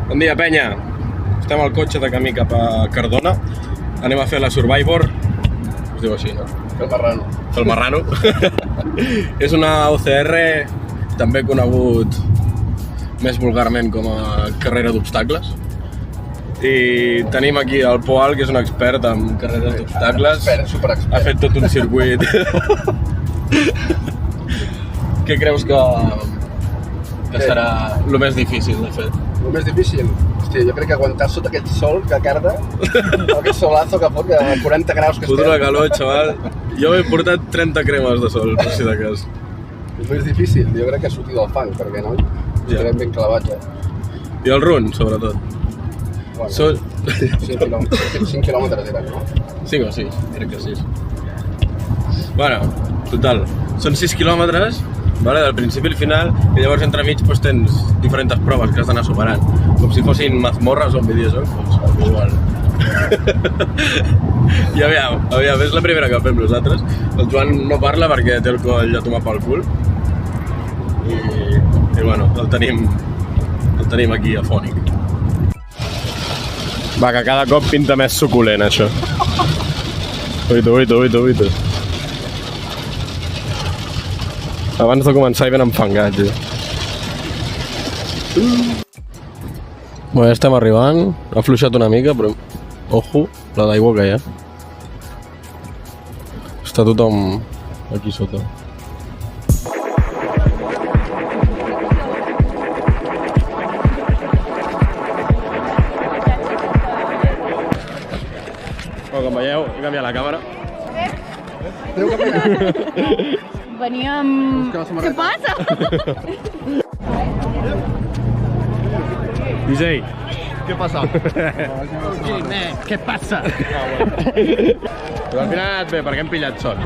Bon dia, penya. Estem al cotxe de camí cap a Cardona. Anem a fer la Survivor. Es diu així, no? El marrano. El marrano. És una OCR, també conegut més vulgarment com a carrera d'obstacles. I tenim aquí el Poal, que és un expert en carreres d'obstacles. Superexpert. Ha fet tot un circuit. Què creus que serà el més difícil de fer? El més difícil? Hòstia, jo crec que aguantar sota aquest sol que carda, aquest solazo que fot, que a 40 graus que estem. Fotre la calor, xaval. Jo m'he portat 30 cremes de sol, per si de cas. El més difícil, jo crec que sortir del fang, perquè no? Estarem ben clavats, I el run, sobretot. Bueno, 5 quilòmetres eren, no? 5 o 6, crec que 6. Bueno, total, són 6 quilòmetres, vale, del principi al final, i llavors entremig pues, tens diferents proves que has d'anar superant, com si fossin mazmorres o videojocs, doncs igual. I aviam, és la primera que fem nosaltres. El Joan no parla perquè té el coll a tomar pel cul. I bueno, el tenim aquí afònic. Va, que cada cop pinta més suculent, això. Uito. Abans de començar hi ben enfangat, ja. Bé, ja estem arribant. Ha afluixat una mica, però... Ojo, la d'aigua que hi ha. Està tothom aquí sota. Com veieu, he canviat la càmera. Veníem... Què passa? DJ. Què passa? Què passa? Però al final ha anat bé, perquè hem pillat sol.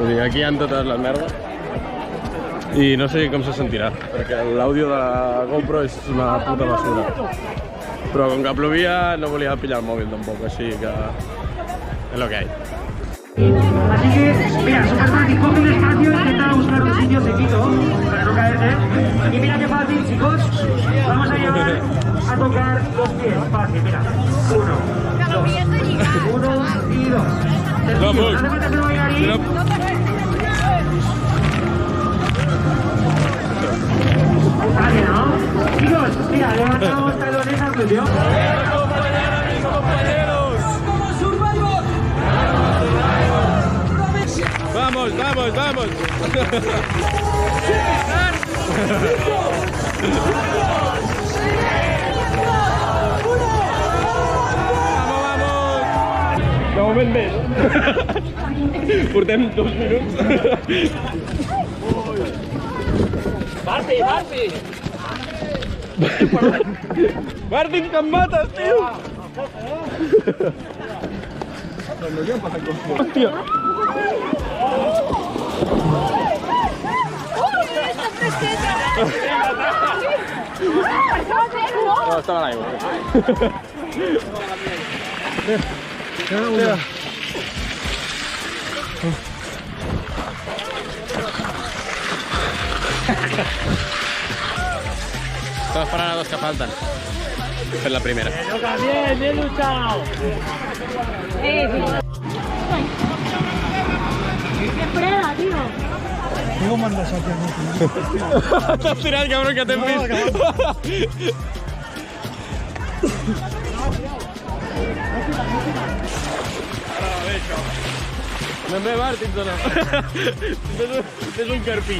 Vull dir, aquí hi ha totes les merdes. I no sé com se sentirà, perquè l'àudio de la GoPro és una puta basura. Però com que plovia no volia pillar el mòbil tampoc, així que... és lo que hay. Así que, mira, súper fácil, coge un espacio, intenta buscar un sitio sequito para no caerte. Y mira qué fácil, chicos. Vamos a llevar a tocar los pies. Fácil, mira. 1, 2, 1 y 2. Vamos. Hace falta que no vaya ahí. Vale, ¿no? Chicos, mira, levantamos talones al medio. Vamos. De moment bé. Portem 2 minuts. Marti! Martin, que em mates, tio! Hòstia! No, estava a l'aigua. Estava esperant a 2 que falten. He fet la primera. Bien, bien luchado. ¡Qué freda, tío! ¿Cómo mandas aquí a mí? T'has tirat, cabrón, que t'hem vist. No em ve Martin, o no? És un carpí.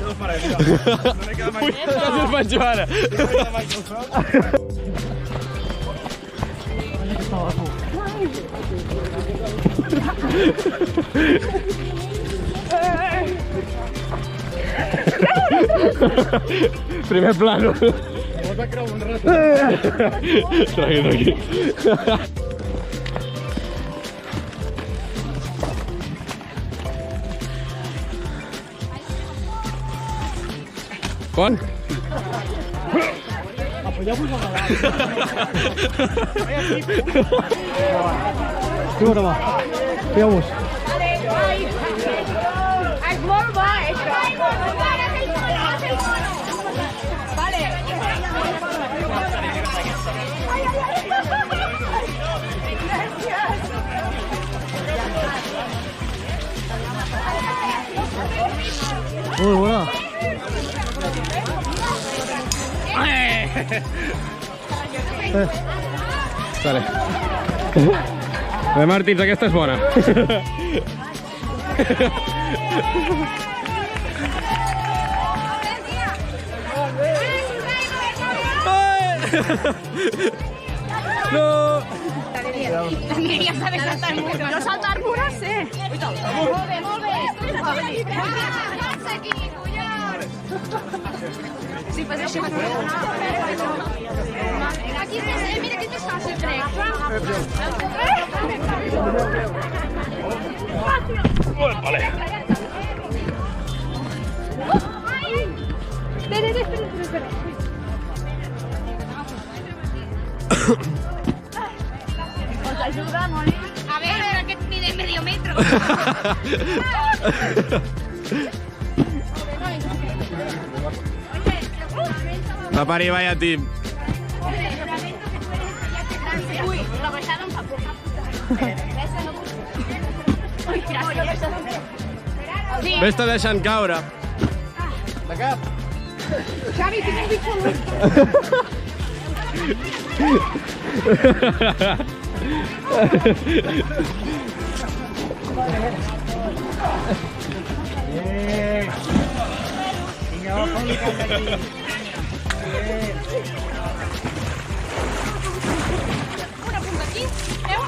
No lo faré, mira. No me queda más. Quasi el faig jo ara. Primer plano. Vols a creure un rato? Tranqui. Quan? Apoyamos a la ¿Qué hora va? Veamos. Es molt bo, Muy buena. Vale. Bé, Martins, aquesta és bona. No! Ja sabes saltar murs. Jo saltar murs, sí. Molt bé, molt bé. Aquí, collons. Si fas així, aquí mira que és fàcil, crec. Vale. Espera. Os ajuda, Moni? A ver, aquest mide medio metro. Va per Ibai a Tim. Uy, la baixada em fa por. Ves-te deixant caure. De cap. Xavi, tinc un bitxo. Vinga, va, fot-li cap d'aquí. Una punta aquí, veu?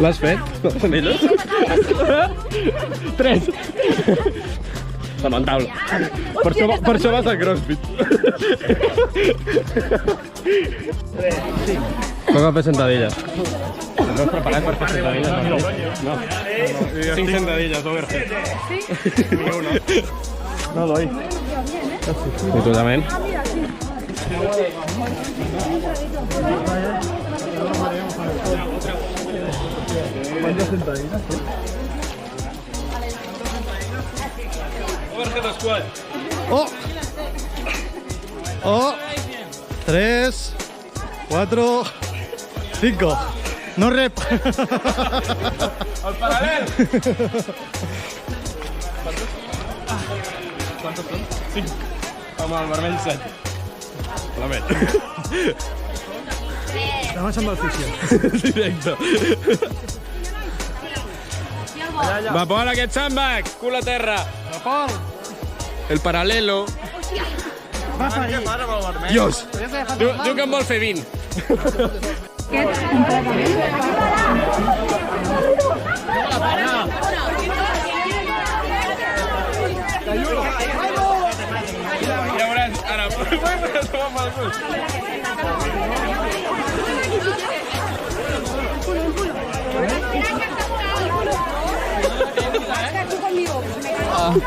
L'has fet? Són elles? 3. Lamentable. Per això vas a CrossFit. Com a fer sentadilles? No has preparat per fer sentadilles? No. 5 sentadilles, overhead. Sí? Ni una. No doy. I tu també? ¿Cuántas sentadillas? Overhead squat. ¡Oh! ¡Oh! 3, 4, 5. No rep. El paral·lel. ¿Cuántos son? 5. Amb el vermell 7. La met. Demà se'n va al fisio. Directe. Va, Pol, aquest sandbag. Cul a terra. Va, Pol. El paral·lelo. Va parir. Dios. Diu que en vol fer 20. Ja veuràs, ara.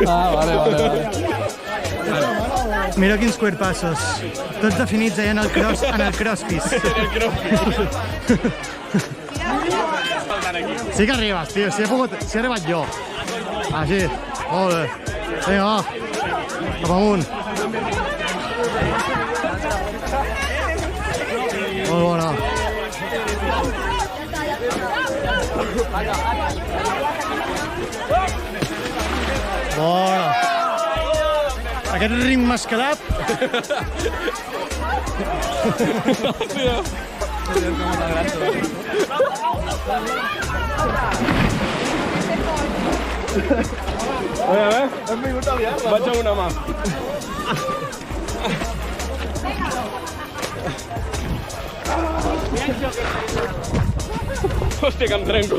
Vale. Mira quins cuerpassos. Tots definits allà en el crossfit. Sí que arribes, tio. Si he arribat jo. Així. Molt bé. Vinga, va. Cap amunt. Molt bona. Bona. Aquest ritme escalat. A veure, hem vingut a liar-la. Vaig a una mà. Hòstia, que em trenco.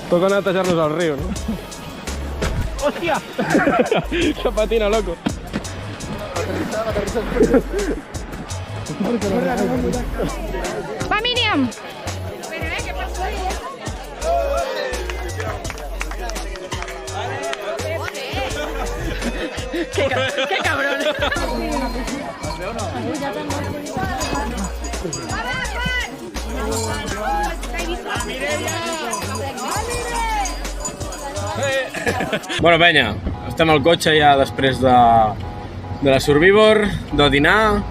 Toca netejar-nos al riu, no? Hòstia! Que patina, loco. Va, Míriam! ¡Qué cabrón! Bueno, penya, estem al cotxe ja després de la Survivor, de dinar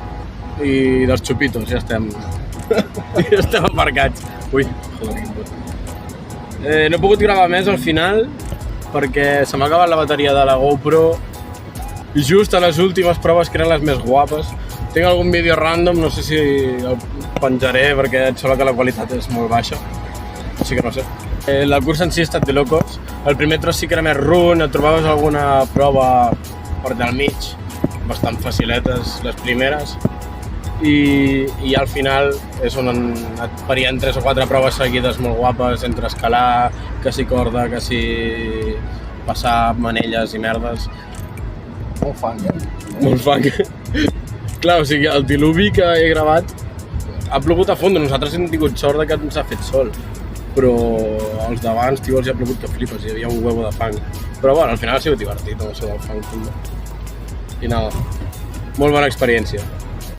i dels xupitos, ja estem. Ja estem aparcats. Ui, joder, quin puto. No he pogut gravar més al final perquè se m'ha acabat la bateria de la GoPro i just a les últimes proves, que eren les més guapes. Tinc algun vídeo random, no sé si el penjaré perquè em sembla que la qualitat és molt baixa, així que no sé. La cursa en si ha estat de locos. El primer tros sí que era més run, et trobaves alguna prova per del mig, bastant faciletes les primeres, i al final és on et farien 3 o 4 proves seguides molt guapes, entre escalar, que si corda, que si passar manelles i merdes. Molt fang, Molt fang. Clar, o sigui, el diluvi que he gravat ha plogut a fons. Nosaltres hem tingut sort de que ens ha fet sol, però els d'abans, tio, els ha plogut que flipes, hi havia un huevo de fang. Però bueno, al final ha sigut divertit, no? Això del fang. I nada, molt bona experiència.